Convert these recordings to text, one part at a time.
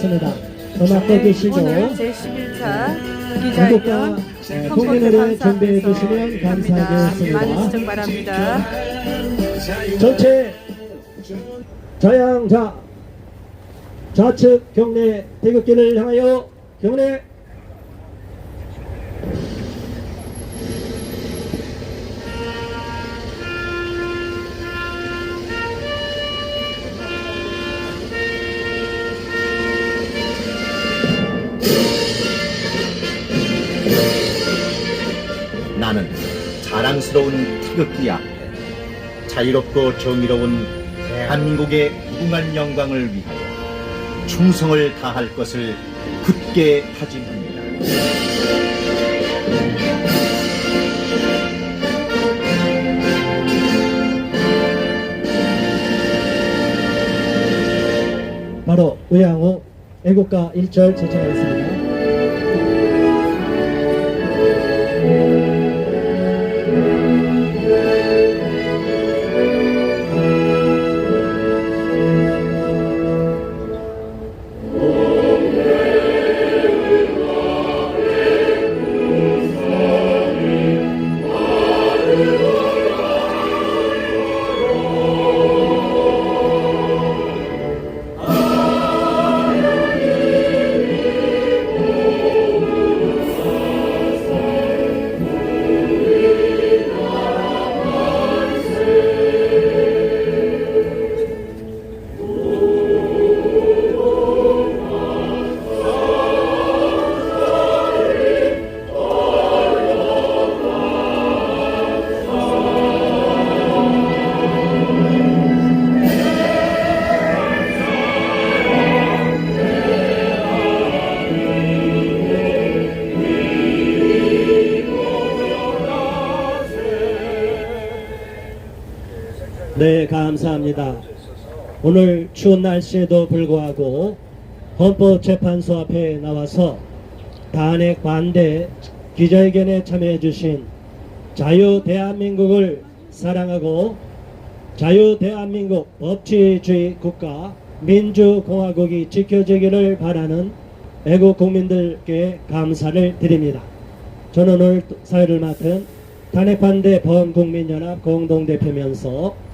하겠습니다. 음악 꺼주시고 오늘 제11차 한국과 기자회견 공연을 준비해 헌법재판소 주시면 입니다. 감사하겠습니다. 많은 시청 바랍니다. 전체 자양자 좌측 경례 태극기를 향하여 경례. 나는 자랑스러운 태극기 앞에 자유롭고 정의로운 대한민국의 무궁한 영광을 위하여 충성을 다할 것을 굳게 다짐합니다. 바로 의향후 애국가 1절 제청하겠습니다. 네, 감사합니다. 오늘 추운 날씨에도 불구하고 헌법재판소 앞에 나와서 탄핵 반대 기자회견에 참여해 주신 자유 대한민국을 사랑하고 자유 대한민국 법치주의 국가 민주공화국이 지켜지기를 바라는 애국 국민들께 감사를 드립니다. 저는 오늘 사회를 맡은 탄핵 반대 범국민연합 공동대표면서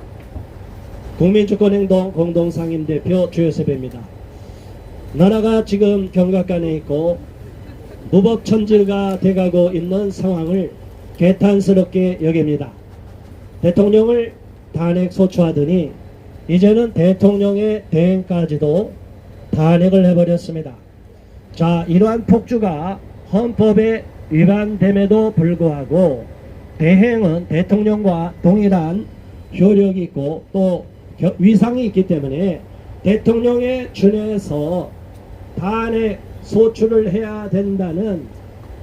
국민주권행동 공동상임대표 주요섭입니다. 나라가 지금 경각간에 있고 무법천지가 돼가고 있는 상황을 개탄스럽게 여깁니다. 대통령을 탄핵 소추하더니 이제는 대통령의 대행까지도 탄핵을 해버렸습니다. 자, 이러한 폭주가 헌법에 위반됨에도 불구하고 대행은 대통령과 동일한 효력이 있고 또 위상이 있기 때문에 대통령에 준해서 탄핵 소추를 해야 된다는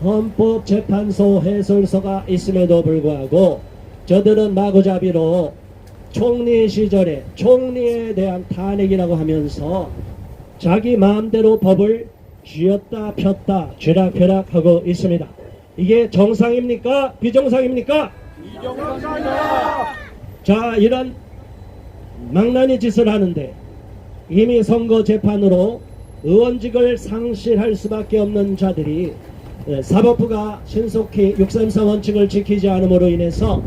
헌법재판소 해설서가 있음에도 불구하고 저들은 마구잡이로 총리 시절에 총리에 대한 탄핵이라고 하면서 자기 마음대로 법을 쥐었다 폈다 쥐락펴락하고 있습니다. 이게 정상입니까? 비정상입니까? 비정상입니다. 자, 이런 망나니 짓을 하는데 이미 선거 재판으로 의원직을 상실할 수밖에 없는 자들이 사법부가 신속히 633 원칙을 지키지 않음으로 인해서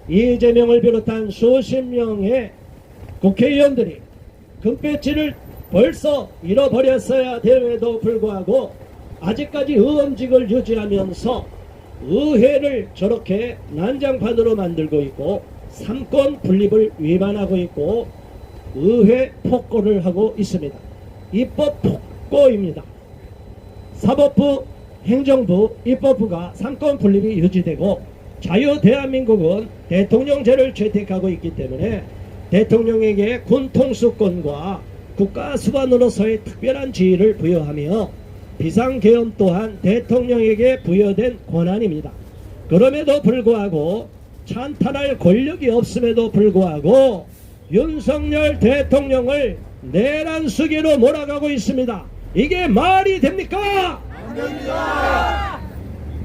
이재명을 비롯한 수십 명의 국회의원들이 금배지를 벌써 잃어버렸어야 됨에도 불구하고 아직까지 의원직을 유지하면서 의회를 저렇게 난장판으로 만들고 있고 삼권 분립을 위반하고 있고 의회 폭거를 하고 있습니다. 입법 폭거입니다. 사법부, 행정부, 입법부가 삼권 분립이 유지되고 자유 대한민국은 대통령제를 채택하고 있기 때문에 대통령에게 군 통수권과 국가수반으로서의 특별한 지위를 부여하며 비상계엄 또한 대통령에게 부여된 권한입니다. 그럼에도 불구하고 찬탈할 권력이 없음에도 불구하고 윤석열 대통령을 내란 수기로 몰아가고 있습니다. 이게 말이 됩니까? 안 됩니다.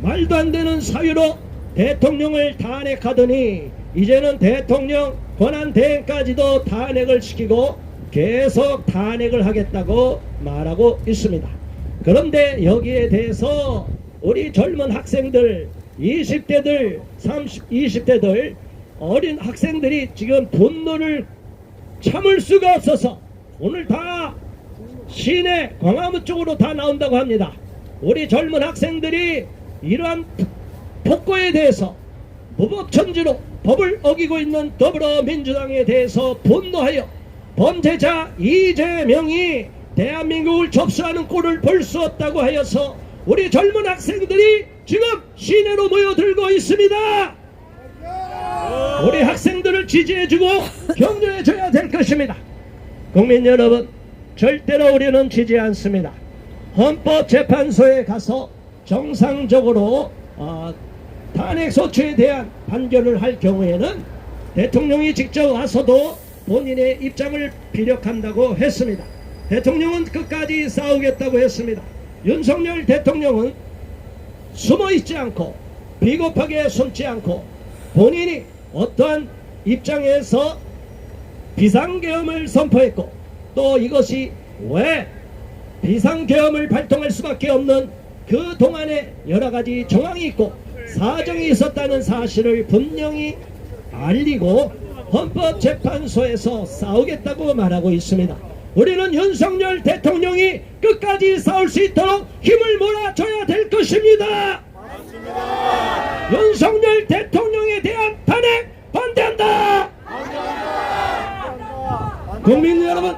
말도 안 되는 사유로 대통령을 탄핵하더니 이제는 대통령 권한 대행까지도 탄핵을 시키고 계속 탄핵을 하겠다고 말하고 있습니다. 그런데 여기에 대해서 우리 젊은 학생들, 20대들, 20대들, 어린 학생들이 지금 분노를 참을 수가 없어서 오늘 다 시내 광화문 쪽으로 다 나온다고 합니다. 우리 젊은 학생들이 이러한 폭거에 대해서 무법천지로 법을 어기고 있는 더불어민주당에 대해서 분노하여 범죄자 이재명이 대한민국을 접수하는 꼴을 볼 수 없다고 하여서 우리 젊은 학생들이 지금 시내로 모여들고 있습니다. 우리 학생들을 지지해주고 격려해줘야 될 것입니다. 국민 여러분, 절대로 우리는 지지 않습니다. 헌법재판소에 가서 정상적으로 탄핵소추에 대한 판결을 할 경우에는 대통령이 직접 와서도 본인의 입장을 피력한다고 했습니다. 대통령은 끝까지 싸우겠다고 했습니다. 윤석열 대통령은 숨어있지 않고 비겁하게 숨지 않고 본인이 어떠한 입장에서 비상계엄을 선포했고 또 이것이 왜 비상계엄을 발동할 수밖에 없는 그 동안에 여러가지 정황이 있고 사정이 있었다는 사실을 분명히 알리고 헌법재판소에서 싸우겠다고 말하고 있습니다. 우리는 윤석열 대통령이 끝까지 싸울 수 있도록 힘을 몰아줘야 될 것입니다. 맞습니다. 윤석열 대통령에 대한 탄핵 반대한다. 반대한다. 국민 여러분,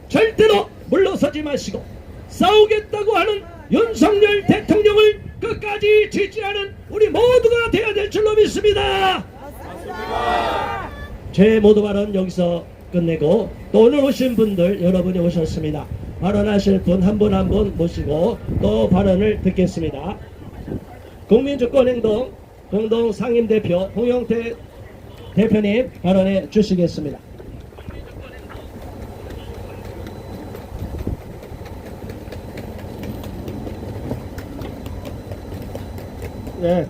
절대로 물러서지 마시고 싸우겠다고 하는 윤석열 대통령을 끝까지 지지하는 우리 모두가 되어야 될 줄로 믿습니다. 맞습니다. 제 모두 발언 여기서 끝내고 또 오늘 오신 분들 여러분이 오셨습니다. 발언하실 분 한 분 한 분 모시고 또 발언을 듣겠습니다. 국민주권행동 공동상임대표 홍영태 대표님 발언해 주시겠습니다. 네,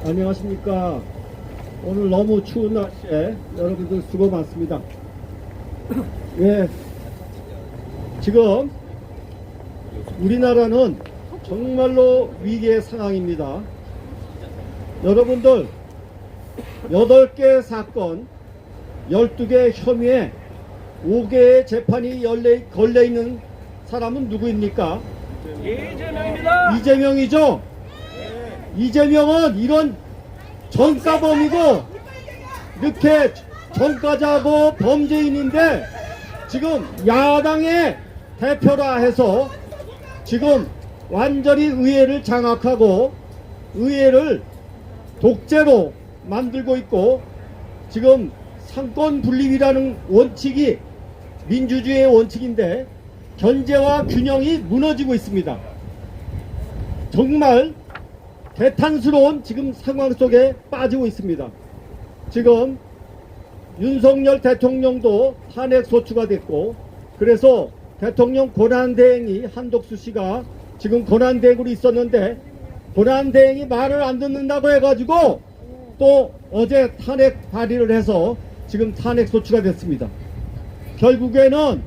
안녕하십니까. 오늘 너무 추운 날씨에 여러분들 수고 많습니다. 예, 지금 우리나라는 정말로 위기의 상황입니다. 여러분들 8개 사건 12개 혐의에 5개의 재판이 걸려있는 사람은 누구입니까? 이재명입니다. 이재명이죠. 이재명은 이런 전과범이고 이렇게 전과자고 범죄인인데 지금 야당의 대표라 해서 지금 완전히 의회를 장악하고 의회를 독재로 만들고 있고 지금 상권 분립이라는 원칙이 민주주의의 원칙인데 견제와 균형이 무너지고 있습니다. 정말 대탄스러운 지금 상황 속에 빠지고 있습니다. 지금 윤석열 대통령도 탄핵 소추가 됐고 그래서 대통령 권한대행이 한덕수 씨가 지금 권한대행으로 있었는데 권한대행이 말을 안 듣는다고 해가지고 또 어제 탄핵 발의를 해서 지금 탄핵 소추가 됐습니다. 결국에는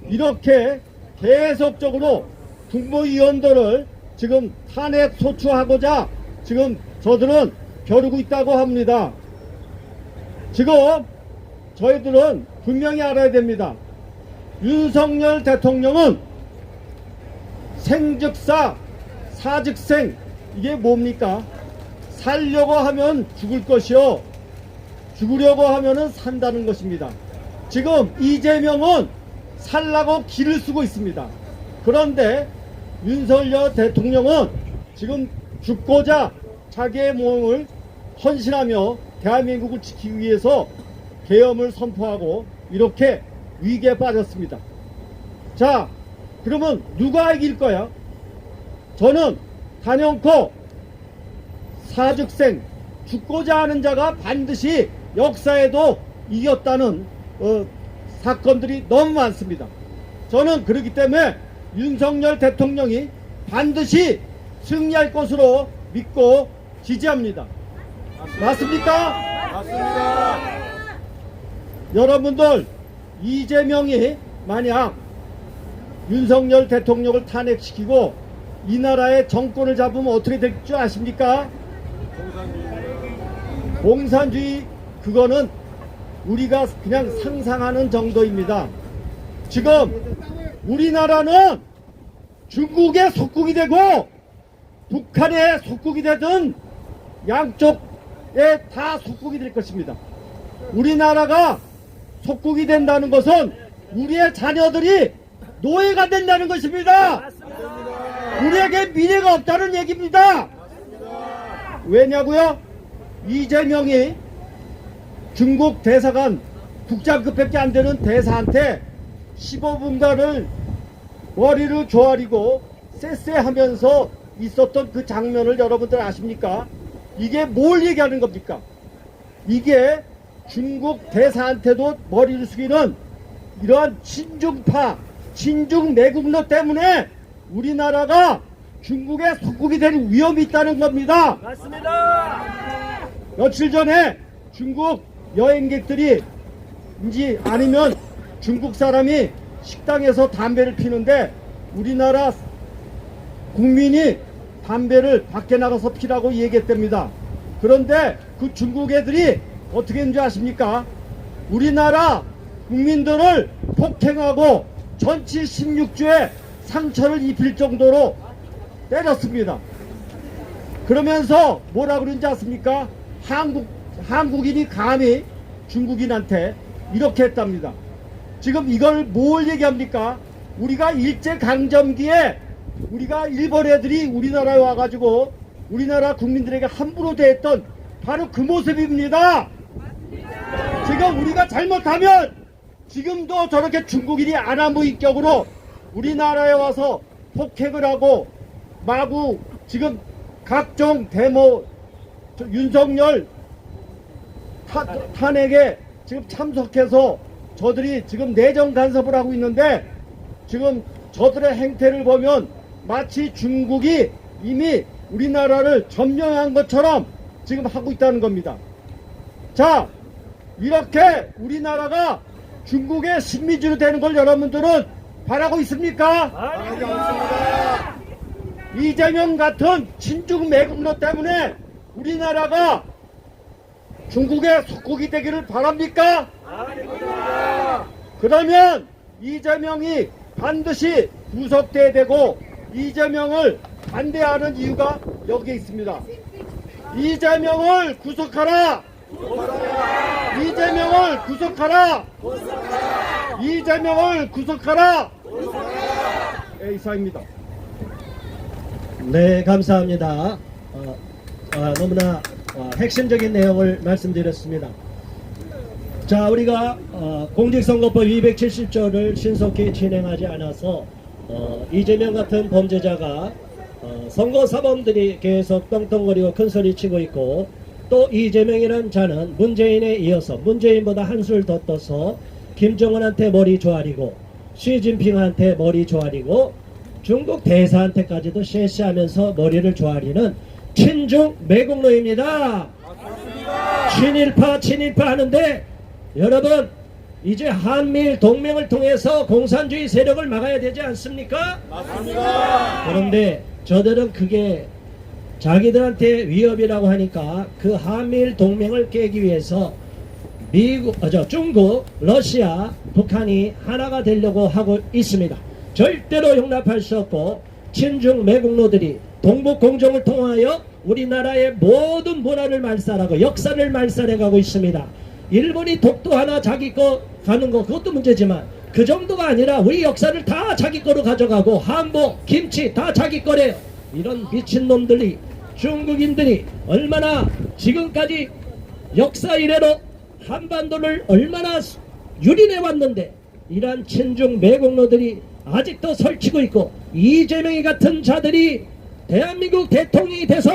이렇게 계속적으로 국무위원들을 지금 탄핵 소추하고자 지금 저들은 겨루고 있다고 합니다. 지금 저희들은 분명히 알아야 됩니다. 윤석열 대통령은 생즉사 사즉생 이게 뭡니까? 살려고 하면 죽을 것이요 죽으려고 하면은 산다는 것입니다. 지금 이재명은 살라고 길을 쓰고 있습니다. 그런데 윤석열 대통령은 지금 죽고자 자기의 몸을 헌신하며 대한민국을 지키기 위해서 계엄을 선포하고 이렇게 위기에 빠졌습니다. 자, 그러면 누가 이길 거야? 저는 단연코 사즉생 죽고자 하는 자가 반드시 역사에도 이겼다는 사건들이 너무 많습니다. 저는 그렇기 때문에 윤석열 대통령이 반드시 승리할 것으로 믿고 지지합니다. 맞습니까? 맞습니다. 여러분들 이재명이 만약 윤석열 대통령을 탄핵시키고 이 나라의 정권을 잡으면 어떻게 될 줄 아십니까? 공산주의. 그거는 우리가 그냥 상상하는 정도입니다. 지금 우리나라는 중국의 속국이 되고 북한의 속국이 되든 양쪽에 다 속국이 될 것입니다. 우리나라가 속국이 된다는 것은 우리의 자녀들이 노예가 된다는 것입니다. 우리에게 미래가 없다는 얘기입니다. 왜냐고요? 이재명이 중국 대사관 국장급밖에 안 되는 대사한테 15분간을 머리를 조아리고 쎄쎄하면서 있었던 그 장면을 여러분들 아십니까? 이게 뭘 얘기하는 겁니까? 이게 중국 대사한테도 머리를 숙이는 이러한 친중파, 친중 매국노 때문에 우리나라가 중국의 속국이 될 위험이 있다는 겁니다. 맞습니다. 며칠 전에 중국 여행객들이 인지 아니면 중국 사람이 식당에서 담배를 피는데 우리나라 국민이 담배를 밖에 나가서 피라고 얘기했답니다. 그런데 그 중국 애들이 어떻게 했는지 아십니까? 우리나라 국민들을 폭행하고 전치 16주에 상처를 입힐 정도로 때렸습니다. 그러면서 뭐라 그런지 아십니까? 한국인이 감히 중국인한테 이렇게 했답니다. 지금 이걸 뭘 얘기합니까? 우리가 일제강점기에 우리가 일본 애들이 우리나라에 와가지고 우리나라 국민들에게 함부로 대했던 바로 그 모습입니다. 지금 우리가 잘못하면 지금도 저렇게 중국인이 아나무인격으로 우리나라에 와서 폭행을 하고 마구 지금 각종 데모 윤석열 탄핵에 지금 참석해서 저들이 지금 내정 간섭을 하고 있는데 지금 저들의 행태를 보면 마치 중국이 이미 우리나라를 점령한 것처럼 지금 하고 있다는 겁니다. 자, 이렇게 우리나라가 중국의 식민지로 되는 걸 여러분들은 바라고 있습니까? 아닙니다. 이재명 같은 친중 매국노 때문에 우리나라가 중국의 속국이 되기를 바랍니까? 아닙니다. 그러면 이재명이 반드시 구속돼야 되고 이재명을 반대하는 이유가 여기에 있습니다. 이재명을 구속하라! 이재명을 구속하라! 이재명을 구속하라! 네, 이상입니다. 네, 감사합니다. 너무나 핵심적인 내용을 말씀드렸습니다. 자, 우리가 공직선거법 270조를 신속히 진행하지 않아서 이재명 같은 범죄자가 선거사범들이 계속 떵떵거리고 큰소리치고 있고 또 이재명이라는 자는 문재인에 이어서 문재인보다 한술 더 떠서 김정은한테 머리 조아리고 시진핑한테 머리 조아리고 중국 대사한테까지도 쉐시하면서 머리를 조아리는 친중 매국노입니다. 친일파 하는데 여러분 이제 한미일 동맹을 통해서 공산주의 세력을 막아야 되지 않습니까? 맞습니다. 그런데 저들은 그게 자기들한테 위협이라고 하니까 그 한미일 동맹을 깨기 위해서 중국, 러시아, 북한이 하나가 되려고 하고 있습니다. 절대로 용납할 수 없고 친중 매국노들이 동북공정을 통하여 우리나라의 모든 문화를 말살하고 역사를 말살해가고 있습니다. 일본이 독도 하나 자기 거 가는 거 그것도 문제지만 그 정도가 아니라 우리 역사를 다 자기 거로 가져가고 한복, 김치 다 자기 거래요. 이런 미친놈들이 중국인들이 얼마나 지금까지 역사 이래로 한반도를 얼마나 유린해 왔는데 이러한 친중 매국노들이 아직도 설치고 있고 이재명이 같은 자들이 대한민국 대통령이 돼서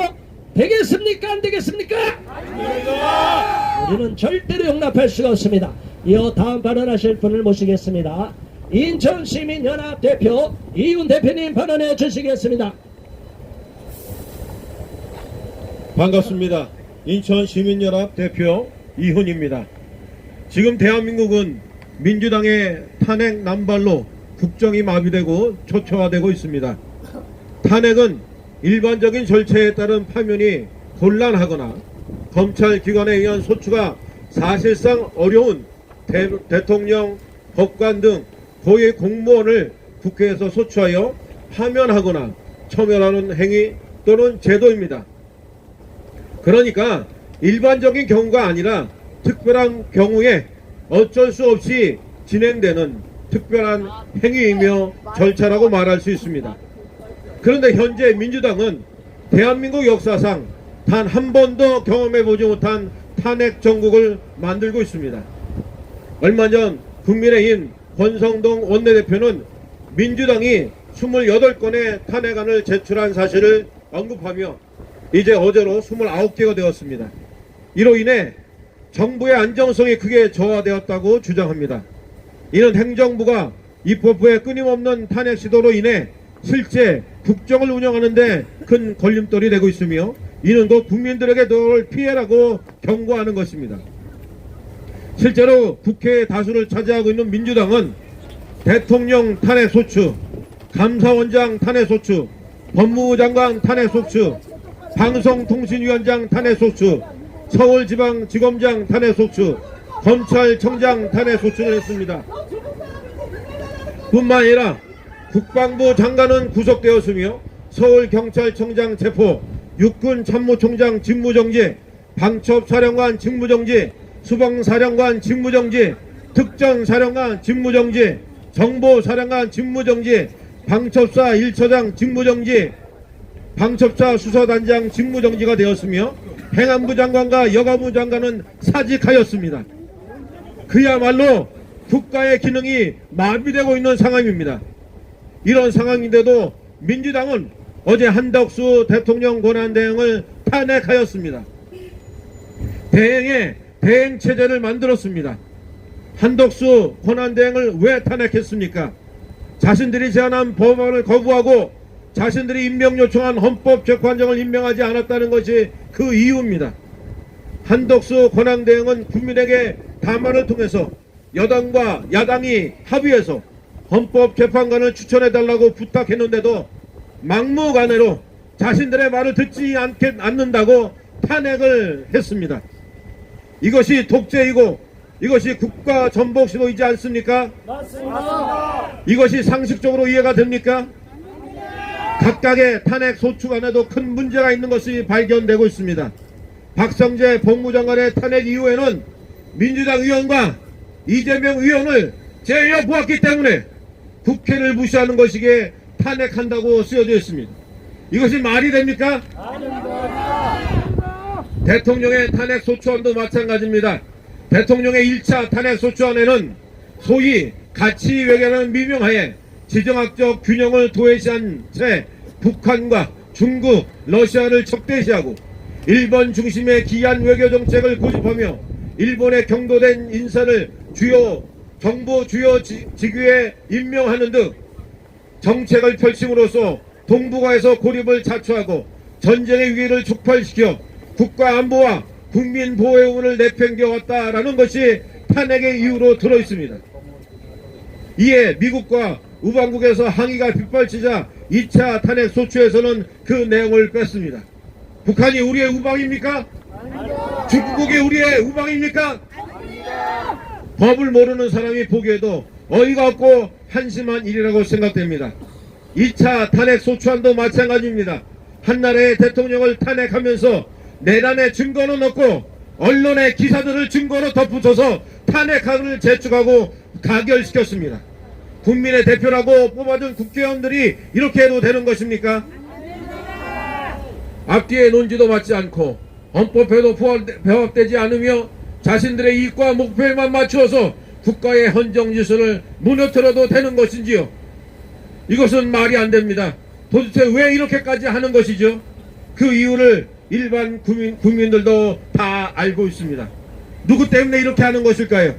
되겠습니까? 안 되겠습니까? 우리는 절대로 용납할 수가 없습니다. 이어 다음 발언하실 분을 모시겠습니다. 인천시민연합 대표 이훈 대표님 발언해 주시겠습니다. 반갑습니다. 인천시민연합 대표 이훈입니다. 지금 대한민국은 민주당의 탄핵 남발로 국정이 마비되고 초토화되고 있습니다. 탄핵은 일반적인 절차에 따른 파면이 곤란하거나 검찰기관에 의한 소추가 사실상 어려운 대통령, 법관 등 고위 공무원을 국회에서 소추하여 파면하거나 처벌하는 행위 또는 제도입니다. 그러니까 일반적인 경우가 아니라 특별한 경우에 어쩔 수 없이 진행되는 특별한 행위이며 절차라고 말할 수 있습니다. 그런데 현재 민주당은 대한민국 역사상 단 한 번도 경험해보지 못한 탄핵 정국을 만들고 있습니다. 얼마 전 국민의힘 권성동 원내대표는 민주당이 28건의 탄핵안을 제출한 사실을 언급하며 이제 어제로 29개가 되었습니다. 이로 인해 정부의 안정성이 크게 저하되었다고 주장합니다. 이는 행정부가 입법부의 끊임없는 탄핵 시도로 인해 실제 국정을 운영하는 데 큰 걸림돌이 되고 있으며 이는 곧 국민들에게 늘 피해라고 경고하는 것입니다. 실제로 국회의 다수를 차지하고 있는 민주당은 대통령 탄핵 소추, 감사원장 탄핵 소추, 법무부 장관 탄핵 소추, 방송통신위원장 탄핵 소추, 서울지방지검장 탄핵 소추, 검찰청장 탄핵 소추를 했습니다. 뿐만 아니라 국방부 장관은 구속되었으며 서울경찰청장 체포, 육군참모총장 직무정지, 방첩사령관 직무정지, 수방사령관 직무정지, 특전사령관 직무정지, 정보사령관 직무정지, 방첩사 1처장 직무정지, 방첩사 수사단장 직무정지가 되었으며 행안부 장관과 여가부 장관은 사직하였습니다. 그야말로 국가의 기능이 마비되고 있는 상황입니다. 이런 상황인데도 민주당은 어제 한덕수 대통령 권한대행을 탄핵하였습니다. 대행에 대행체제를 만들었습니다. 한덕수 권한대행을 왜 탄핵했습니까? 자신들이 제안한 법안을 거부하고 자신들이 임명 요청한 헌법재판장을 임명하지 않았다는 것이 그 이유입니다. 한덕수 권한대행은 국민에게 담화를 통해서 여당과 야당이 합의해서 헌법재판관을 추천해달라고 부탁했는데도 막무가내로 자신들의 말을 듣지 않는다고 탄핵을 했습니다. 이것이 독재이고 이것이 국가 전복 시도이지 않습니까? 맞습니다. 이것이 상식적으로 이해가 됩니까? 각각의 탄핵 소추안에도 큰 문제가 있는 것이 발견되고 있습니다. 박성재 법무장관의 탄핵 이후에는 민주당 의원과 이재명 의원을 제외해 보았기 때문에 국회를 무시하는 것이기에 탄핵한다고 쓰여져 있습니다. 이것이 말이 됩니까? 아닙니다. 대통령의 탄핵 소추안도 마찬가지입니다. 대통령의 1차 탄핵 소추안에는 소위 가치 외교라는 미명하에 지정학적 균형을 도외시한 채 북한과 중국, 러시아를 적대시하고 일본 중심의 기이한 외교 정책을 고집하며 일본의 경도된 인사를 정부 주요 직위에 임명하는 등 정책을 펼침으로써 동북아에서 고립을 자초하고 전쟁의 위기를 촉발시켜 국가 안보와 국민 보호의 의무를 내팽겨왔다라는 것이 탄핵의 이유로 들어있습니다. 이에 미국과 우방국에서 항의가 빗발치자 2차 탄핵 소추에서는 그 내용을 뺐습니다. 북한이 우리의 우방입니까? 아닙니다. 중국이 우리의 우방입니까? 아닙니다. 법을 모르는 사람이 보기에도 어이가 없고 한심한 일이라고 생각됩니다. 2차 탄핵 소추안도 마찬가지입니다. 한나라의 대통령을 탄핵하면서 내란의 증거는 없고 언론의 기사들을 증거로 덧붙여서 탄핵안을 제출하고 가결시켰습니다. 국민의 대표라고 뽑아준 국회의원들이 이렇게 해도 되는 것입니까? 앞뒤의 논지도 맞지 않고 헌법에도 부합되지 않으며 자신들의 이익과 목표에만 맞추어서 국가의 헌정질서를 무너뜨려도 되는 것인지요? 이것은 말이 안 됩니다. 도대체 왜 이렇게까지 하는 것이죠? 그 이유를 일반 국민들도 다 알고 있습니다. 누구 때문에 이렇게 하는 것일까요?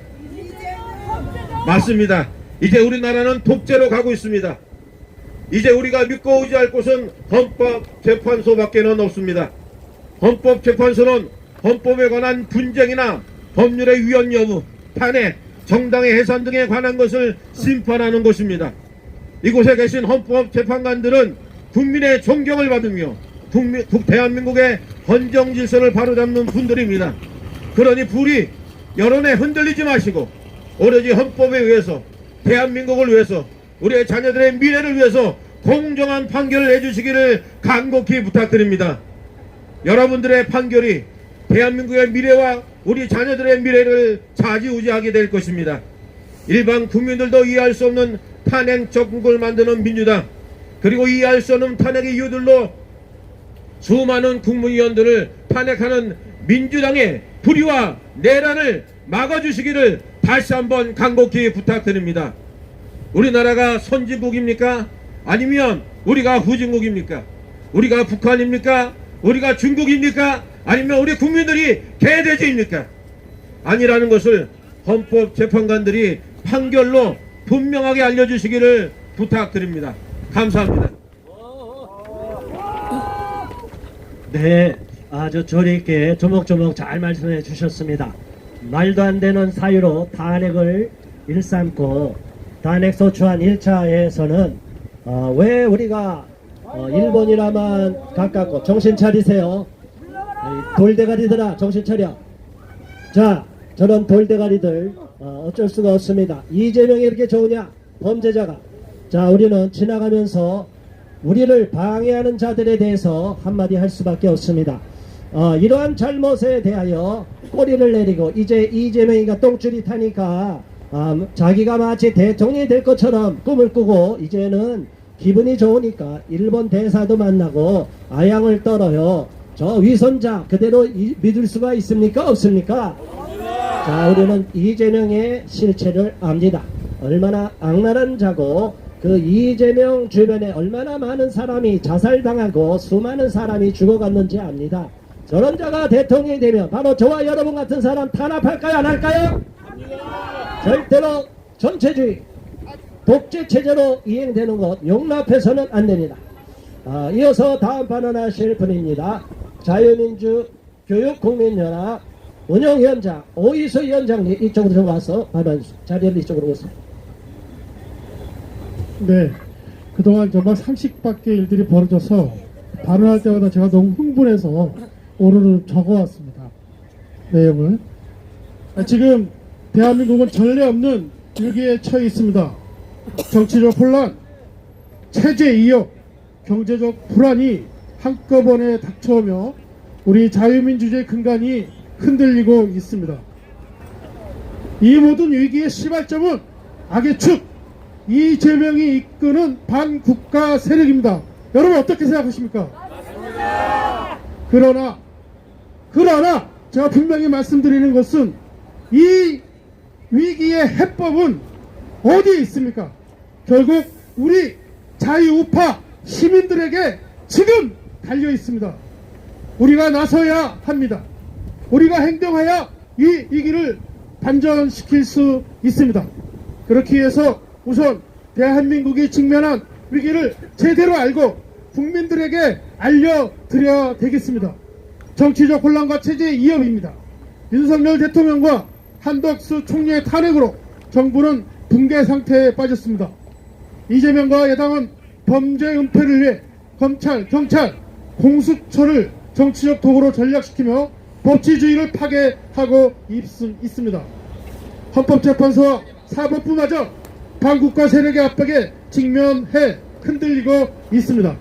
맞습니다. 이제 우리나라는 독재로 가고 있습니다. 이제 우리가 믿고 의지할 곳은 헌법재판소밖에는 없습니다. 헌법재판소는 헌법에 관한 분쟁이나 법률의 위헌 여부 탄핵, 정당의 해산 등에 관한 것을 심판하는 곳입니다. 이곳에 계신 헌법재판관들은 국민의 존경을 받으며 대한민국의 헌정 질서를 바로잡는 분들입니다. 그러니 부디 여론에 흔들리지 마시고 오로지 헌법에 의해서 대한민국을 위해서 우리의 자녀들의 미래를 위해서 공정한 판결을 내주시기를 간곡히 부탁드립니다. 여러분들의 판결이 대한민국의 미래와 우리 자녀들의 미래를 좌지우지하게 될 것입니다. 일반 국민들도 이해할 수 없는 탄핵 정국을 만드는 민주당, 그리고 이해할 수 없는 탄핵의 이유들로 수많은 국무위원들을 탄핵하는 민주당의 불의와 내란을 막아주시기를 다시 한번 간곡히 부탁드립니다. 우리나라가 선진국입니까? 아니면 우리가 후진국입니까? 우리가 북한입니까? 우리가 중국입니까? 아니면 우리 국민들이 개돼지입니까? 아니라는 것을 헌법재판관들이 판결로 분명하게 알려주시기를 부탁드립니다. 감사합니다. 네, 아주 저리있게 조목조목 잘 말씀해 주셨습니다. 말도 안 되는 사유로 탄핵을 일삼고 탄핵 소추안 1차에서는 왜 우리가 일본이라만 가깝고, 정신 차리세요. 돌대가리들아, 정신 차려. 자, 저런 돌대가리들 어쩔 수가 없습니다. 이재명이 이렇게 좋으냐? 범죄자가. 자, 우리는 지나가면서 우리를 방해하는 자들에 대해서 한마디 할 수밖에 없습니다. 이러한 잘못에 대하여 꼬리를 내리고, 이제 이재명이가 똥줄이 타니까 자기가 마치 대통령이 될 것처럼 꿈을 꾸고 이제는 기분이 좋으니까 일본 대사도 만나고 아양을 떨어요. 저 위선자 그대로 믿을 수가 있습니까? 없습니까? 자, 우리는 이재명의 실체를 압니다. 얼마나 악랄한 자고, 그 이재명 주변에 얼마나 많은 사람이 자살당하고 수많은 사람이 죽어갔는지 압니다. 저런 자가 대통령이 되면 바로 저와 여러분 같은 사람 탄압할까요? 안 할까요? 절대로 전체주의 독재 체제로 이행되는 것 용납해서는 안 됩니다. 이어서 다음 발언하실 분입니다. 자유민주 교육국민연합 운영위원장 오이수 위원장님, 이쪽으로 좀 와서 발언 자리를 이쪽으로 오세요. 네, 그동안 정말 상식밖의 일들이 벌어져서 발언할 때마다 제가 너무 흥분해서 오늘은 적어왔습니다. 내용을. 지금 대한민국은 전례 없는 위기에 처해 있습니다. 정치적 혼란, 체제 이역, 경제적 불안이 한꺼번에 닥쳐오며 우리 자유민주주의 근간이 흔들리고 있습니다. 이 모든 위기의 시발점은 악의 축, 이재명이 이끄는 반국가 세력입니다. 여러분 어떻게 생각하십니까? 그러나 제가 분명히 말씀드리는 것은 이 위기의 해법은 어디에 있습니까? 결국 우리 자유우파 시민들에게 지금 달려 있습니다. 우리가 나서야 합니다. 우리가 행동해야 이 위기를 반전시킬 수 있습니다. 그렇기 위해서 우선 대한민국이 직면한 위기를 제대로 알고 국민들에게 알려드려야 되겠습니다. 정치적 혼란과 체제의 위협입니다. 윤석열 대통령과 한덕수 총리의 탄핵으로 정부는 붕괴 상태에 빠졌습니다. 이재명과 여당은 범죄 은폐를 위해 검찰, 경찰, 공수처를 정치적 도구로 전략시키며 법치주의를 파괴하고 있습니다. 헌법재판소와 사법부마저 반국가 세력의 압박에 직면해 흔들리고 있습니다.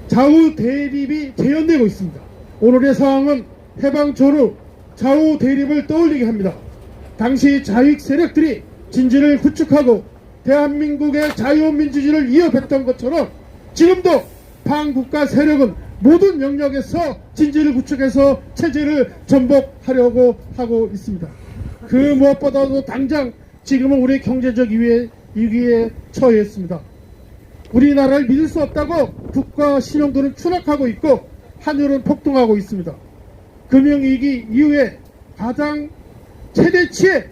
좌우 대립이 재현되고 있습니다. 오늘의 상황은 해방 전후 좌우 대립을 떠올리게 합니다. 당시 좌익 세력들이 진지를 구축하고 대한민국의 자유민주주의를 위협했던 것처럼 지금도 반국가 세력은 모든 영역에서 진지를 구축해서 체제를 전복하려고 하고 있습니다. 그 무엇보다도 당장 지금은 우리 경제적 위기에 처해 있습니다. 우리나라를 믿을 수 없다고 국가 신용도는 추락하고 있고 환율은 폭등하고 있습니다. 금융위기 이후에 가장 최대치의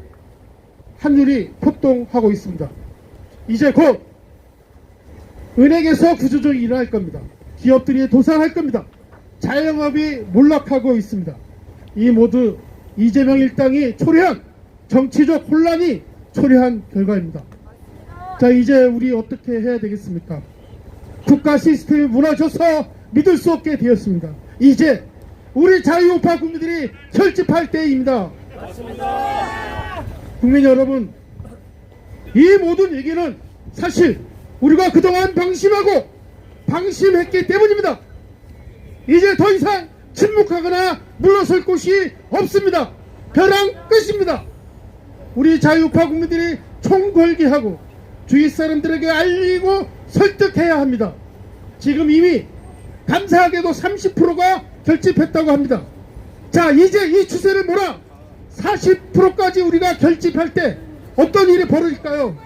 환율이 폭등하고 있습니다. 이제 곧 은행에서 구조조정이 일어날 겁니다. 기업들이 도산할 겁니다. 자영업이 몰락하고 있습니다. 이 모두 이재명 일당이 초래한 정치적 혼란이 초래한 결과입니다. 자, 이제 우리 어떻게 해야 되겠습니까? 국가 시스템이 무너져서 믿을 수 없게 되었습니다. 이제 우리 자유우파 국민들이 결집할 때입니다. 국민 여러분, 이 모든 얘기는 사실 우리가 그동안 방심했기 때문입니다. 이제 더 이상 침묵하거나 물러설 곳이 없습니다. 벼랑 끝입니다. 우리 자유우파 국민들이 총궐기하고 주위 사람들에게 알리고 설득해야 합니다. 지금 이미 감사하게도 30%가 결집했다고 합니다. 자, 이제 이 추세를 몰아 40%까지 우리가 결집할 때 어떤 일이 벌어질까요?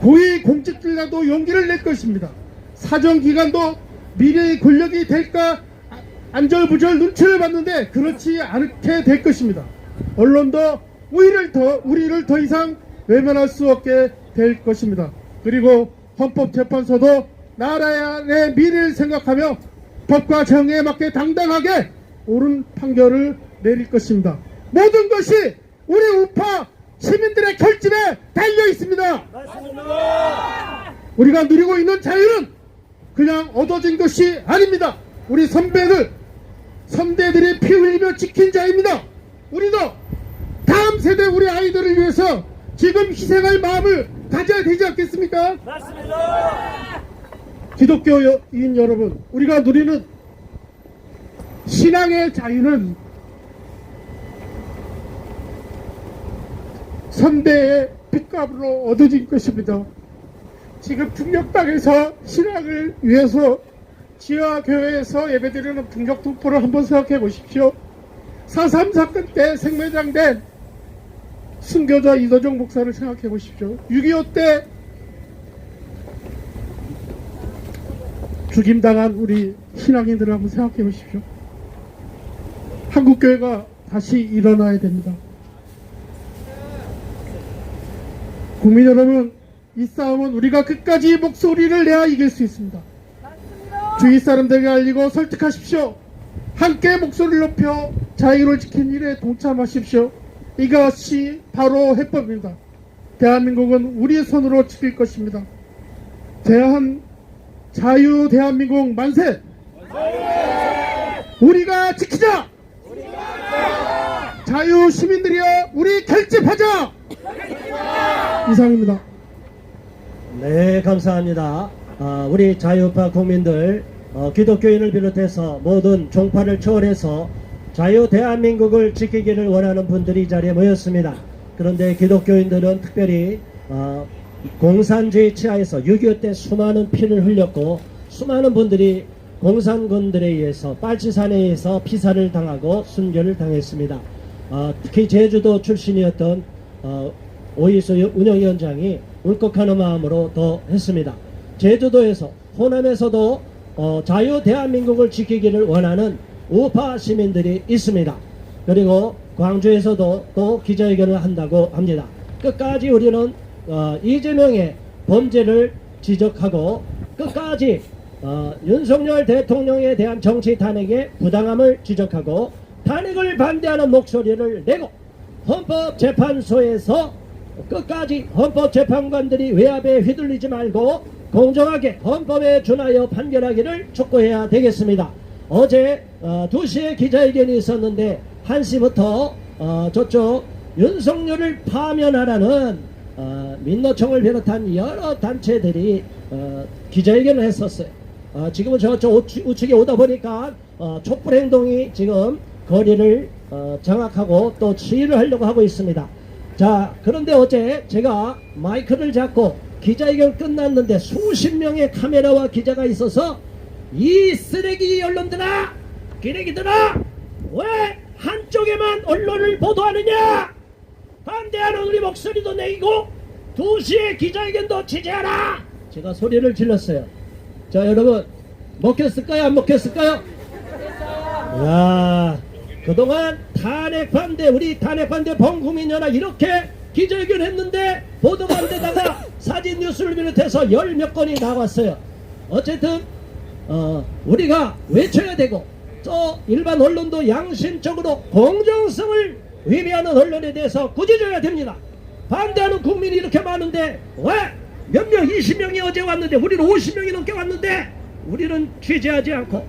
고위 공직들과도 용기를 낼 것입니다. 사정기관도 미래의 권력이 될까 안절부절 눈치를 봤는데 그렇지 않게 될 것입니다. 언론도 우리를 더 이상 외면할 수 없게 될 것입니다. 그리고 헌법재판소도 나라의 미래를 생각하며 법과 정의에 맞게 당당하게 옳은 판결을 내릴 것입니다. 모든 것이 우리 우파 시민들의 결집에 달려 있습니다. 우리가 누리고 있는 자유는 그냥 얻어진 것이 아닙니다. 우리 선대들이 피 흘리며 지킨 자입니다. 우리도 다음 세대 우리 아이들을 위해서 지금 희생할 마음을 가져야 되지 않겠습니까? 맞습니다. 기독교인 여러분, 우리가 누리는 신앙의 자유는 선대의 핏값으로 얻어진 것입니다. 지금 북녘땅에서 신앙을 위해서 지하교회에서 예배드리는 북녘동포를 한번 생각해 보십시오. 4.3 사건 때 생매장된 순교자 이도정 목사를 생각해 보십시오. 6.25 때 죽임당한 우리 신앙인들을 한번 생각해 보십시오. 한국교회가 다시 일어나야 됩니다. 국민 여러분, 이 싸움은 우리가 끝까지 목소리를 내야 이길 수 있습니다. 주위 사람들에게 알리고 설득하십시오. 함께 목소리를 높여 자유를 지킨 일에 동참하십시오. 이것이 바로 해법입니다. 대한민국은 우리의 손으로 지킬 것입니다. 자유 대한민국 만세! 우리가 지키자! 자유 시민들이여 우리 결집하자! 이상입니다. 네, 감사합니다. 우리 자유우파 국민들, 기독교인을 비롯해서 모든 종파를 초월해서 자유 대한민국을 지키기를 원하는 분들이 이 자리에 모였습니다. 그런데 기독교인들은 특별히 공산주의 치하에서 6.25 때 수많은 피를 흘렸고 수많은 분들이 공산군들에 의해서 빨치산에 의해서 피살을 당하고 순교를 당했습니다. 특히 제주도 출신이었던 오이수 운영위원장이 울컥하는 마음으로 더 했습니다. 제주도에서 호남에서도 자유 대한민국을 지키기를 원하는 우파 시민들이 있습니다. 그리고 광주에서도 또 기자회견을 한다고 합니다. 끝까지 우리는 이재명의 범죄를 지적하고 끝까지 윤석열 대통령에 대한 정치 탄핵의 부당함을 지적하고 탄핵을 반대하는 목소리를 내고 헌법재판소에서 끝까지 헌법재판관들이 외압에 휘둘리지 말고 공정하게 헌법에 준하여 판결하기를 촉구해야 되겠습니다. 어제 2시에 기자회견이 있었는데 1시부터 저쪽 윤석열을 파면하라는 민노총을 비롯한 여러 단체들이 기자회견을 했었어요. 지금은 저쪽 우측에 오다 보니까 촛불행동이 지금 거리를 장악하고 또 시위를 하려고 하고 있습니다. 자, 그런데 어제 제가 마이크를 잡고 기자회견 끝났는데 수십 명의 카메라와 기자가 있어서 이 쓰레기 언론들아, 기레기들아, 왜 한쪽에만 언론을 보도하느냐? 반대하는 우리 목소리도 내고 2시에 기자회견도 취재하라! 제가 소리를 질렀어요. 자, 여러분, 먹혔을까요? 안 먹혔을까요? 야, 그동안 탄핵 반대, 우리 탄핵 반대 범국민연합 이렇게 기자회견 했는데 보도가 안 되다가 사진 뉴스를 비롯해서 열 몇 건이 나왔어요. 어쨌든 우리가 외쳐야 되고 또 일반 언론도 양심적으로 공정성을 위배하는 언론에 대해서 꾸짖어야 됩니다. 반대하는 국민이 이렇게 많은데 왜 몇 명 20명이 어제 왔는데 우리는 50명이 넘게 왔는데 우리는 취재하지 않고.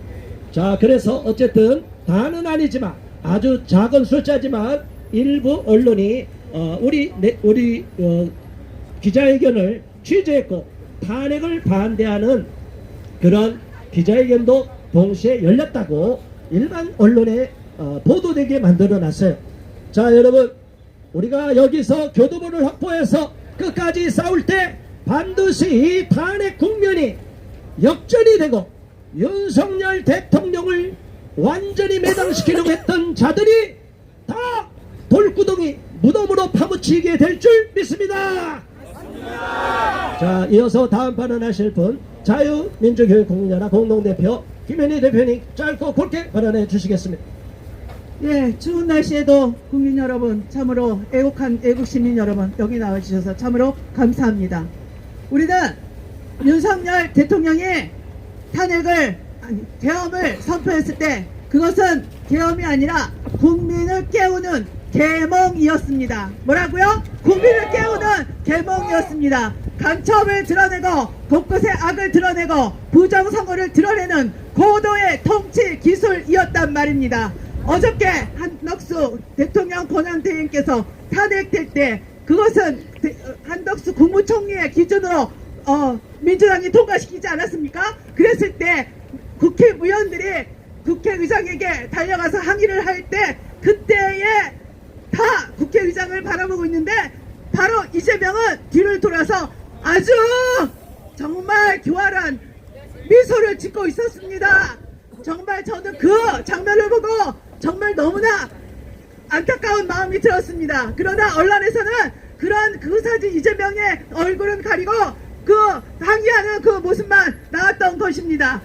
자, 그래서 어쨌든 다는 아니지만 아주 작은 숫자지만 일부 언론이 우리 기자회견을 취재했고 탄핵을 반대하는 그런 기자회견도 동시에 열렸다고 일반 언론에 보도되게 만들어놨어요. 자, 여러분, 우리가 여기서 교두보를 확보해서 끝까지 싸울 때 반드시 이 탄핵 국면이 역전이 되고 윤석열 대통령을 완전히 매장시키려고 했던 자들이 다 돌구덩이 무덤으로 파묻히게 될 줄 믿습니다. 자, 이어서 다음 발언하실 분 자유민주교육국민연합 공동대표 김현희 대표님 짧고 굵게 발언해 주시겠습니다. 예, 추운 날씨에도 국민 여러분, 참으로 애국한 애국시민 여러분 여기 나와주셔서 참으로 감사합니다. 우리는 윤석열 대통령이 계엄을 선포했을 때 그것은 계엄이 아니라 국민을 깨우는 계몽이었습니다. 뭐라고요? 국민을 깨우는 계몽이었습니다. 간첩을 드러내고 곳곳에 악을 드러내고 부정선거를 드러내는 고도의 통치 기술이었단 말입니다. 어저께 한덕수 대통령 권한대행께서 탄핵될 때 그것은 한덕수 국무총리의 기준으로 민주당이 통과시키지 않았습니까? 그랬을 때 국회의원들이 국회의장에게 달려가서 항의를 할 때 그때에 다 국회의장을 바라보고 있는데 바로 이재명은 뒤를 돌아서 아주 정말 교활한 미소를 짓고 있었습니다. 정말 저는 그 장면을 보고 정말 너무나 안타까운 마음이 들었습니다. 그러나 언론에서는 그 사진 이재명의 얼굴은 가리고 그 항의하는 그 모습만 나왔던 것입니다.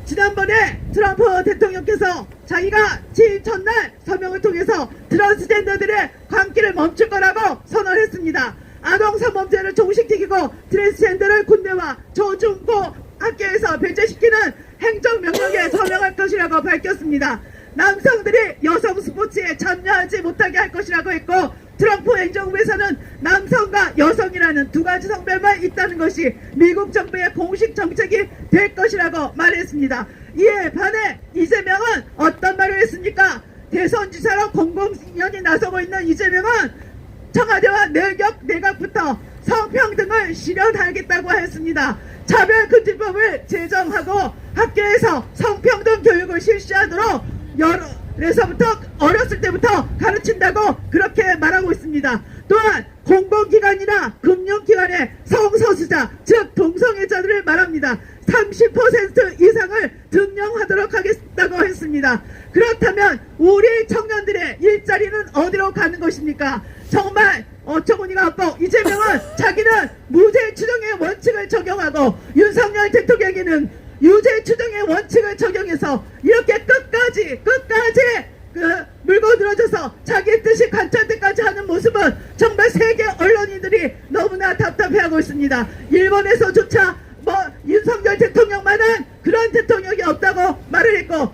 지난번에 트럼프 대통령께서 자기가 취임 첫날 서명을 통해서 트랜스젠더들의 광기를 멈출 거라고 선언했습니다. 아동 성범죄를 종식시키고 트랜스젠더를 군대와 초중고 학교에서 배제시키는 행정명령에 서명할 것이라고 밝혔습니다. 남성들이 여성 스포츠에 참여하지 못하게 할 것이라고 했고 트럼프 행정부에서는 남성과 여성이라는 두 가지 성별만 있다는 것이 미국 정부의 공식 정책이 될 것이라고 말했습니다. 이에 반해 이재명은 어떤 말을 했습니까? 대선지사로 공공연히 나서고 있는 이재명은 청와대와 내각부터 성평등을 실현하겠다고 했습니다. 차별금지법을 제정하고 학교에서 성평등 교육을 실시하도록 어렸을 때부터 가르친다고 그렇게 말하고 있습니다. 또한 공공기관이나 금융기관의 성소수자 즉 동성애자들을 말합니다. 30% 이상을 등용하도록 하겠다고 했습니다. 그렇다면 우리 청년들의 일자리는 어디로 가는 것입니까? 정말 어처구니가 없고 이재명은 자기는 무죄 추정의 원칙을 적용하고 윤석열 대통령에게는 유죄 추정의 원칙을 적용해서 이렇게 끝까지 물고 늘어져서 자기 뜻이 관철 때까지 하는 모습은 정말 세계 언론인들이 너무나 답답해하고 있습니다. 일본에서조차 윤석열 대통령만은 그런 대통령이 없다고 말을 했고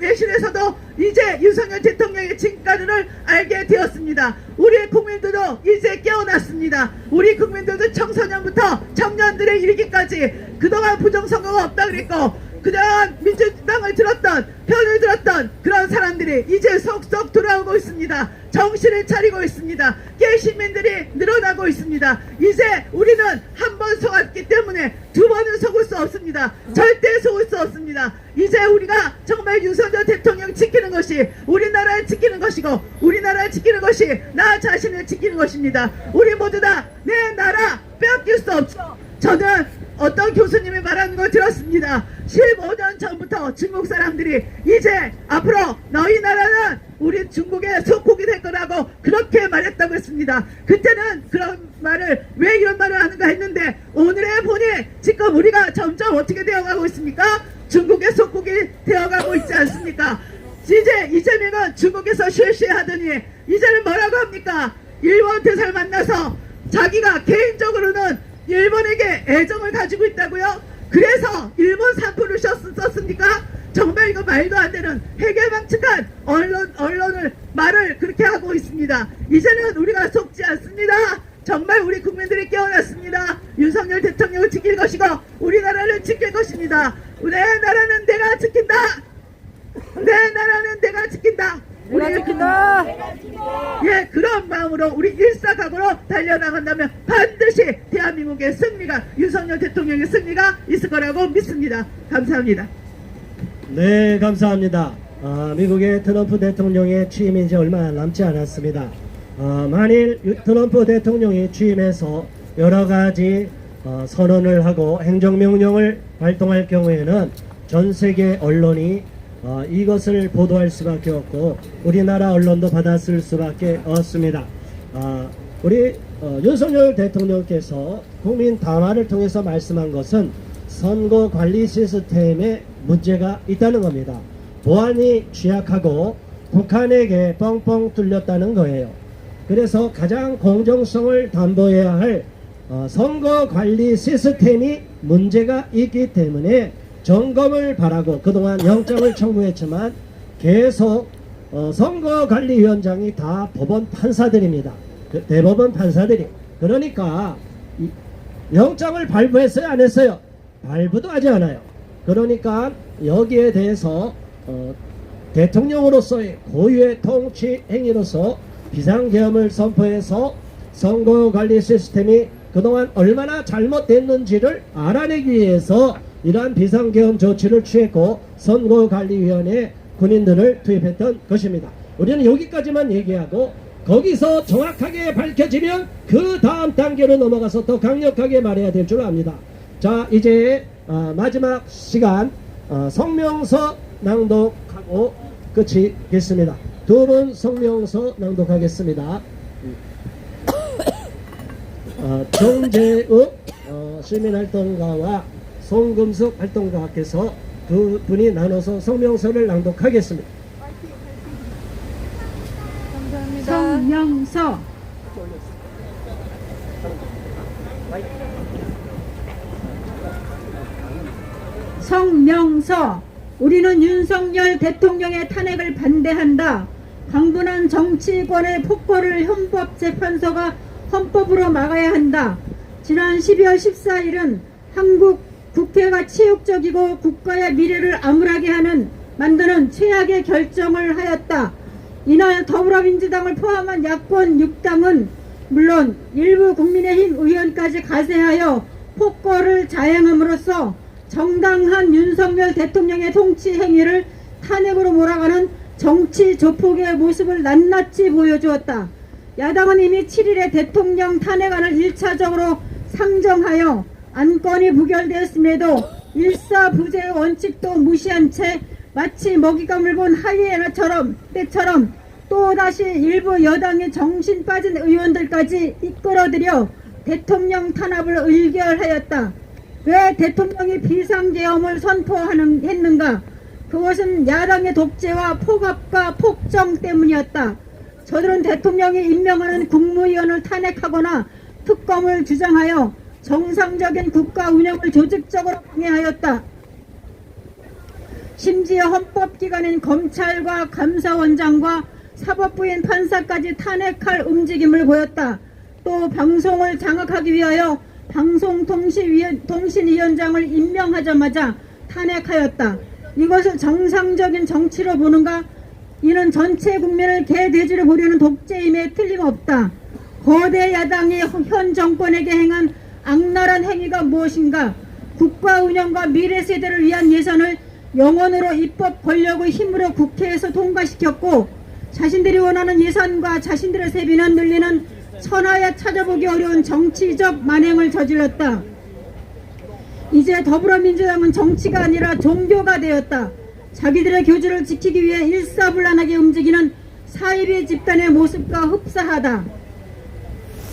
외신에서도 이제 윤석열 대통령의 진가를 알게 되었습니다. 우리 국민들도 이제 깨어났습니다. 우리 국민들도 청소년부터 청년들에 이르기까지 그동안 부정선거가 없다 그랬고 그동안 민주당을 편을 들었던 그런 사람들이 이제 속속 돌아오고 있습니다. 정신을 차리고 있습니다. 깨시민들이 늘어나고 있습니다. 이제 우리는 한 번 속았기 때문에 두 번은 속을 수 없습니다. 절대 속을 수 없습니다. 이제 우리가 정말 윤석열 대통령 지키는 것이 우리나라를 지키는 것이고 우리나라를 지키는 것이 나 자신을 지키는 것입니다. 우리 모두 다 내 나라 빼앗길 수 없죠. 저는 어떤 교수님이 말하는 걸 들었습니다. 15년 전부터 중국 사람들이 이제 앞으로 너희 나라는 우리 중국의 속국이 될 거라고 그렇게 말했다고 했습니다. 그때는 그런 말을 왜 이런 말을 하는가 했는데 오늘에 보니 지금 우리가 점점 어떻게 되어가고 있습니까? 중국의 속국이 되어가고 있지 않습니까? 이제 이재명은 중국에서 쉐쉐하더니 이제는 뭐라고 합니까? 일본 대사를 만나서 자기가 개인적으로는 일본에게 애정을 가지고 있다고요? 그래서 일본 사표를 썼습니까? 정말 이거 말도 안 되는 해괴망측한 언론을 말을 그렇게 하고 있습니다. 이제는 우리가 속지 않습니다. 정말 우리 국민들이 깨어났습니다. 윤석열 대통령을 지킬 것이고 우리나라를 지킬 것입니다. 내 나라는 내가 지킨다. 내 나라는 내가 지킨다. 내가 지킨다. 예, 그런 마음으로 우리 일사각오로 달려나간다면 반드시 대한민국의 승리가, 윤석열 대통령의 승리가 있을 거라고 믿습니다. 감사합니다. 네, 감사합니다. 미국의 트럼프 대통령의 취임이 이제 얼마 남지 않았습니다. 만일 트럼프 대통령이 취임해서 여러 가지 선언을 하고 행정명령을 발동할 경우에는 전 세계 언론이 이것을 보도할 수밖에 없고 우리나라 언론도 받았을 수밖에 없습니다. 우리 윤석열 대통령께서 국민 담화를 통해서 말씀한 것은 선거 관리 시스템에 문제가 있다는 겁니다. 보안이 취약하고 북한에게 뻥뻥 뚫렸다는 거예요. 그래서 가장 공정성을 담보해야 할 선거 관리 시스템이 문제가 있기 때문에 점검을 바라고 그동안 영장을 청구했지만 계속 선거관리위원장이 다 법원 판사들입니다. 대법원 판사들이. 그러니까 영장을 발부했어요, 안 했어요? 발부도 하지 않아요. 그러니까 여기에 대해서 대통령으로서의 고유의 통치 행위로서 비상계엄을 선포해서 선거관리 시스템이 그동안 얼마나 잘못됐는지를 알아내기 위해서 이러한 비상계엄 조치를 취했고 선거관리위원회에 군인들을 투입했던 것입니다. 우리는 여기까지만 얘기하고 거기서 정확하게 밝혀지면 그 다음 단계로 넘어가서 더 강력하게 말해야 될 줄 압니다. 자, 이제 마지막 시간 성명서 낭독하고 끝이겠습니다. 두 분 성명서 낭독하겠습니다. 정재욱 시민활동가와 송금숙 활동가께서 두 분이 나눠서 성명서를 낭독하겠습니다. 감사합니다. 성명서 성명서 우리는 윤석열 대통령의 탄핵을 반대한다. 강분한 정치권의 폭거를 헌법재판소가 헌법으로 막아야 한다. 지난 12월 14일은 한국 국회가 치욕적이고 국가의 미래를 암울하게 만드는 최악의 결정을 하였다. 이날 더불어민주당을 포함한 야권 6당은 물론 일부 국민의힘 의원까지 가세하여 폭거를 자행함으로써 정당한 윤석열 대통령의 통치 행위를 탄핵으로 몰아가는 정치 조폭의 모습을 낱낱이 보여주었다. 야당은 이미 7일에 대통령 탄핵안을 1차적으로 상정하여 안건이 부결되었음에도 일사부재의 원칙도 무시한 채 마치 먹잇감을 본 하이에나처럼 때처럼 또다시 일부 여당의 정신 빠진 의원들까지 이끌어들여 대통령 탄압을 의결하였다. 왜 대통령이 비상계엄을 선포했는가? 그것은 야당의 독재와 폭압과 폭정 때문이었다. 저들은 대통령이 임명하는 국무위원을 탄핵하거나 특검을 주장하여 정상적인 국가 운영을 조직적으로 방해하였다. 심지어 헌법기관인 검찰과 감사원장과 사법부인 판사까지 탄핵할 움직임을 보였다. 또 방송을 장악하기 위하여 방송통신위원장을 임명하자마자 탄핵하였다. 이것을 정상적인 정치로 보는가? 이는 전체 국민을 개돼지로 보려는 독재임에 틀림없다. 거대 야당이 현 정권에게 행한 악랄한 행위가 무엇인가? 국가 운영과 미래 세대를 위한 예산을 영원으로 입법 권력의 힘으로 국회에서 통과시켰고 자신들이 원하는 예산과 자신들의 세비는 늘리는 천하에 찾아보기 어려운 정치적 만행을 저질렀다. 이제 더불어민주당은 정치가 아니라 종교가 되었다. 자기들의 교주를 지키기 위해 일사불란하게 움직이는 사이비 집단의 모습과 흡사하다.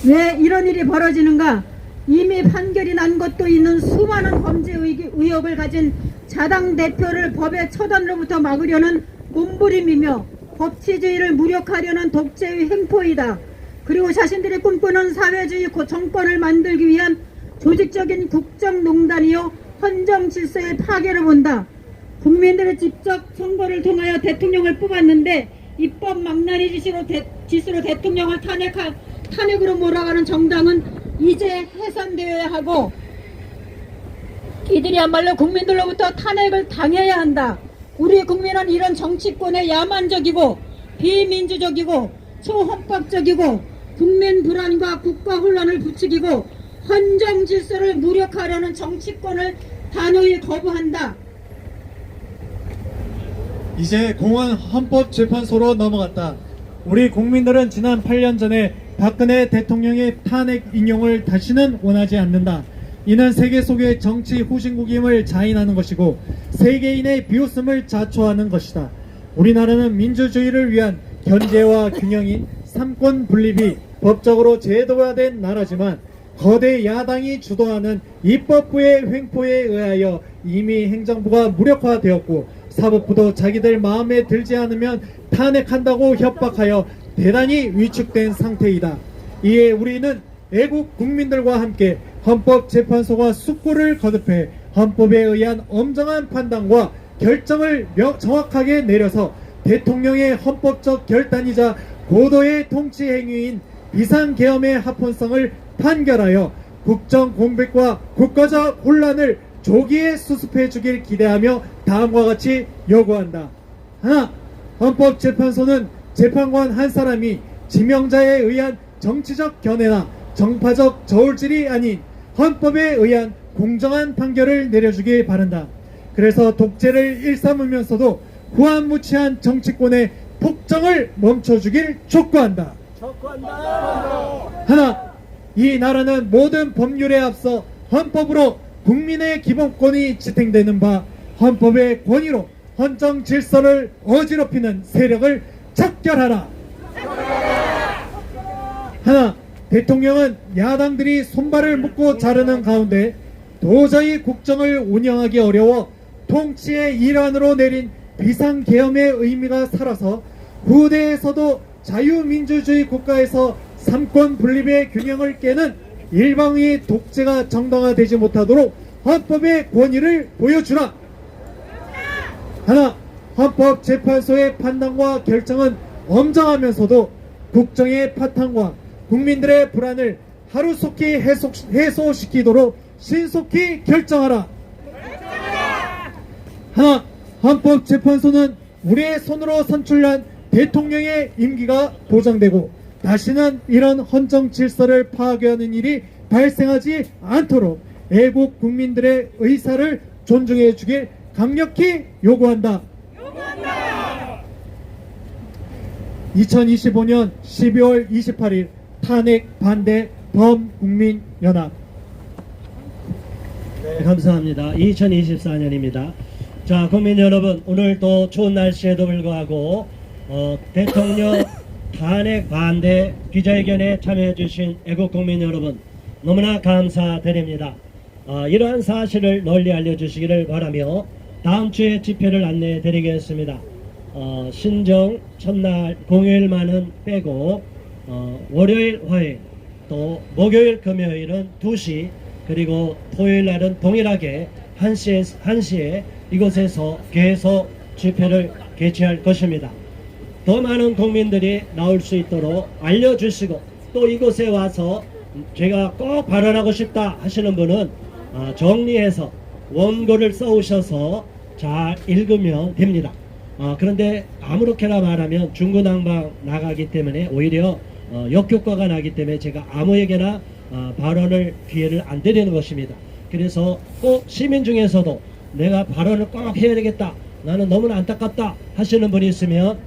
왜 이런 일이 벌어지는가? 이미 판결이 난 것도 있는 수많은 범죄 의혹을 가진 자당 대표를 법의 처단으로부터 막으려는 몸부림이며 법치주의를 무력화하려는 독재의 횡포이다. 그리고 자신들이 꿈꾸는 사회주의 정권을 만들기 위한 조직적인 국정농단이요 헌정 질서의 파괴를 본다. 국민들은 직접 선거를 통하여 대통령을 뽑았는데 입법 망나니 짓으로 대통령을 탄핵으로 몰아가는 정당은 이제 해산되어야 하고 이들이야말로 국민들로부터 탄핵을 당해야 한다. 우리 국민은 이런 정치권에 야만적이고 비민주적이고 초헌법적이고 국민 불안과 국가 혼란을 부추기고 헌정 질서를 무력화하려는 정치권을 단호히 거부한다. 이제 공안 헌법재판소로 넘어갔다. 우리 국민들은 지난 8년 전에 박근혜 대통령의 탄핵 인용을 다시는 원하지 않는다. 이는 세계 속의 정치 후진국임을 자인하는 것이고 세계인의 비웃음을 자초하는 것이다. 우리나라는 민주주의를 위한 견제와 균형인 삼권 분립이 법적으로 제도화된 나라지만 거대 야당이 주도하는 입법부의 횡포에 의하여 이미 행정부가 무력화되었고 사법부도 자기들 마음에 들지 않으면 탄핵한다고 협박하여 대단히 위축된 상태이다. 이에 우리는 애국 국민들과 함께 헌법재판소가 숙고를 거듭해 헌법에 의한 엄정한 판단과 결정을 정확하게 내려서 대통령의 헌법적 결단이자 고도의 통치 행위인 비상계엄의 합헌성을 판결하여 국정 공백과 국가적 혼란을 조기에 수습해 주길 기대하며 다음과 같이 요구한다. 하나, 헌법재판소는 재판관 한 사람이 지명자에 의한 정치적 견해나 정파적 저울질이 아닌 헌법에 의한 공정한 판결을 내려주길 바란다. 그래서 독재를 일삼으면서도 후한무치한 정치권의 폭정을 멈춰주길 촉구한다. 하나, 이 나라는 모든 법률에 앞서 헌법으로 국민의 기본권이 지탱되는 바 헌법의 권위로 헌정 질서를 어지럽히는 세력을 척결하라. 하나, 대통령은 야당들이 손발을 묶고 자르는 가운데 도저히 국정을 운영하기 어려워 통치의 일환으로 내린 비상계엄의 의미가 살아서 후대에서도 자유민주주의 국가에서 삼권 분립의 균형을 깨는 일방의 독재가 정당화되지 못하도록 헌법의 권위를 보여주라. 하나, 헌법재판소의 판단과 결정은 엄정하면서도 국정의 파탄과 국민들의 불안을 하루속히 해소시키도록 신속히 결정하라. 하나, 헌법재판소는 우리의 손으로 선출한 대통령의 임기가 보장되고 다시는 이런 헌정 질서를 파괴하는 일이 발생하지 않도록 애국 국민들의 의사를 존중해 주길 강력히 요구한다. 2025년 12월 28일 탄핵 반대 범국민연합. 네, 감사합니다. 2024년입니다. 자, 국민 여러분, 오늘 또 추운 날씨에도 불구하고 대통령 탄핵 반대 기자회견에 참여해 주신 애국 국민 여러분 너무나 감사드립니다. 이러한 사실을 널리 알려주시기를 바라며 다음 주에 집회를 안내해 드리겠습니다. 신정 첫날 공휴일만은 빼고 월요일 화요일 또 목요일 금요일은 2시 그리고 토요일 날은 동일하게 1시에 이곳에서 계속 집회를 개최할 것입니다. 더 많은 국민들이 나올 수 있도록 알려주시고 또 이곳에 와서 제가 꼭 발언하고 싶다 하시는 분은 정리해서 원고를 써오셔서 잘 읽으면 됩니다. 그런데 아무렇게나 말하면 중구난방 나가기 때문에 오히려 역효과가 나기 때문에 제가 아무에게나 발언을 기회를 안 드리는 것입니다. 그래서 꼭 시민 중에서도 내가 발언을 꼭 해야 되겠다, 나는 너무나 안타깝다 하시는 분이 있으면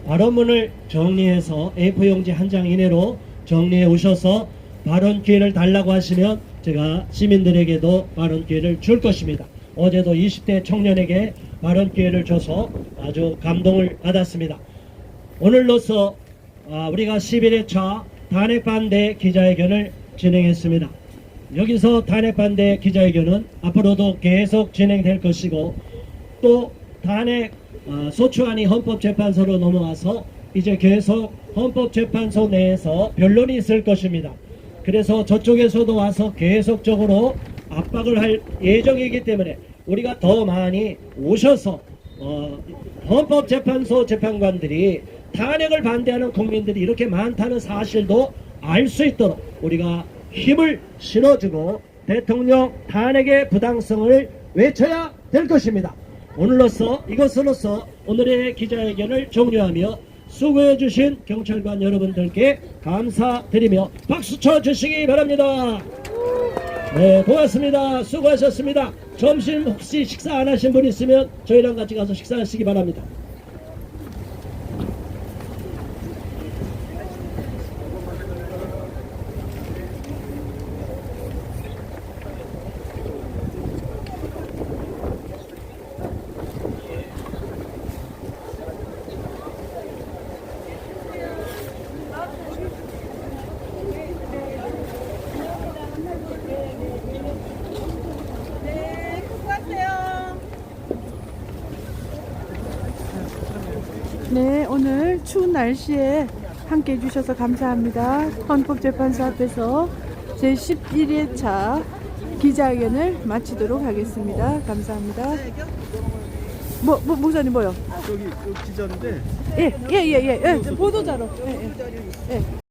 발언문을 정리해서 A4용지 한 장 이내로 정리해 오셔서 발언 기회를 달라고 하시면 제가 시민들에게도 발언 기회를 줄 것입니다. 어제도 20대 청년에게 발언 기회를 줘서 아주 감동을 받았습니다. 오늘로서 우리가 11회차 탄핵 반대 기자회견을 진행했습니다. 여기서 탄핵 반대 기자회견은 앞으로도 계속 진행될 것이고 또 탄핵 소추안이 헌법재판소로 넘어가서 이제 계속 헌법재판소 내에서 변론이 있을 것입니다. 그래서 저쪽에서도 와서 계속적으로 압박을 할 예정이기 때문에 우리가 더 많이 오셔서 헌법재판소 재판관들이 탄핵을 반대하는 국민들이 이렇게 많다는 사실도 알 수 있도록 우리가 힘을 실어주고 대통령 탄핵의 부당성을 외쳐야 될 것입니다. 이것으로서 오늘의 기자회견을 종료하며 수고해 주신 경찰관 여러분들께 감사드리며 박수 쳐 주시기 바랍니다. 네, 고맙습니다. 수고하셨습니다. 점심 혹시 식사 안 하신 분 있으면 저희랑 같이 가서 식사하시기 바랍니다. 네, 오늘 추운 날씨에 함께 해주셔서 감사합니다. 헌법재판소 앞에서 제11회차 기자회견을 마치도록 하겠습니다. 감사합니다. 목사님 뭐요? 여기 기자인데 예, 보도자료. 예.